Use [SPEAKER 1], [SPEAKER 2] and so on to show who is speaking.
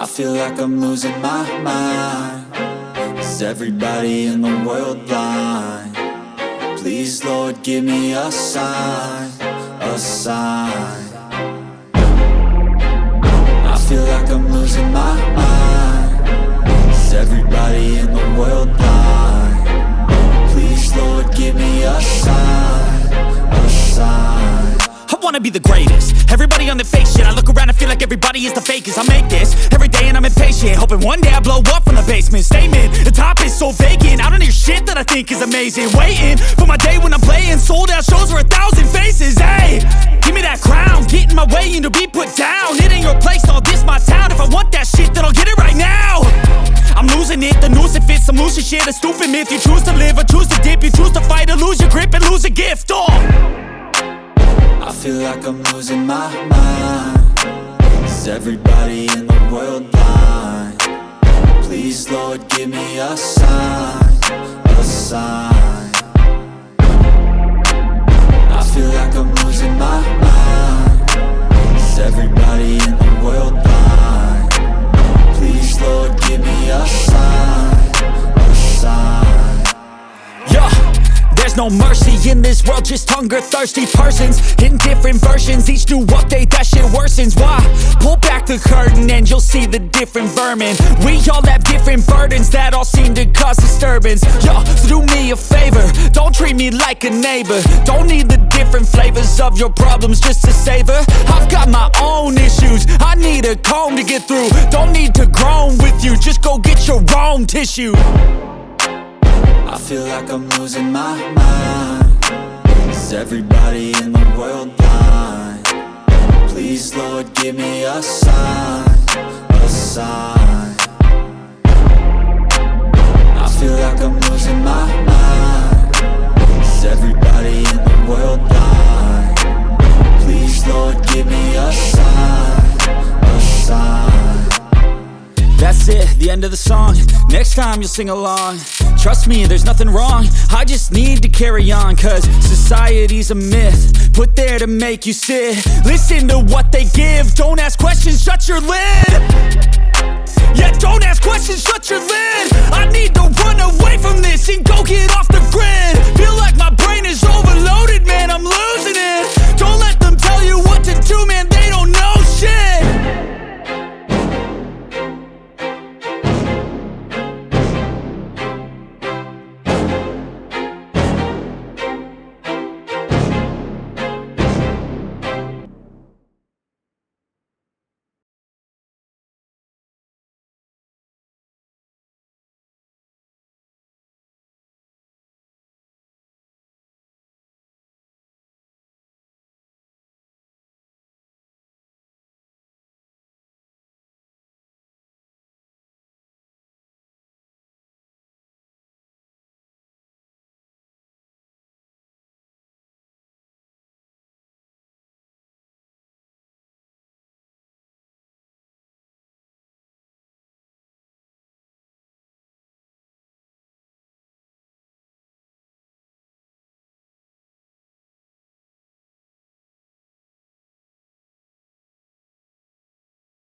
[SPEAKER 1] I feel like I'm losing my mind. Is everybody in the world blind? Please, Lord, give me a sign, a sign. I feel like I'm losing my mind. Is everybody in the world blind? Please, Lord, give me a sign, a sign.
[SPEAKER 2] I wanna be the greatest. Everybody on their fake shit. I look around and feel like everybody is the fakest. I make this every day and I'm impatient, hoping one day I blow up from the basement. Statement, the top is so vacant. I don't hear shit that I think is amazing. Waiting for my day when I'm playing sold out shows for 1,000 faces. Hey, give me that crown, get in my way and to be put down. It ain't your place, all this my town. If I want that shit, then I'll get it right now. I'm losing it, the noose it fits. I'm losing shit, a stupid myth. You choose to live or choose to dip. You choose to fight or lose your grip and lose a gift.
[SPEAKER 1] I feel like I'm losing my mind. Is everybody in the world blind? Please, Lord, give me a sign, a sign. I feel like I'm losing my mind. Is everybody in the world blind? Please, Lord, give me a sign, a sign.
[SPEAKER 2] Yeah. There's no mercy in this world, just hunger-thirsty persons in different versions. Each new update, that shit worsens. Why? Pull back the curtain and you'll see the different vermin. We all have different burdens that all seem to cause disturbance. Yo, so do me a favor, don't treat me like a neighbor. Don't need the different flavors of your problems just to savor. I've got my own issues, I need a comb to get through. Don't need to groan with you, just go get your own tissue.
[SPEAKER 1] I feel like I'm losing my mind. Is everybody in the world blind? Please, Lord, give me a sign, a sign. I feel like I'm losing my mind. Is everybody in the world blind? Please, Lord, give me a sign, a sign.
[SPEAKER 2] That's it, the end of the song. Next time you'll sing along. Trust me, there's nothing wrong. I just need to carry on, cause society's a myth put there to make you sit. Listen to what they give. Don't ask questions, shut your lid. Yeah, don't ask questions, shut your lid. I need to run away from this and go get off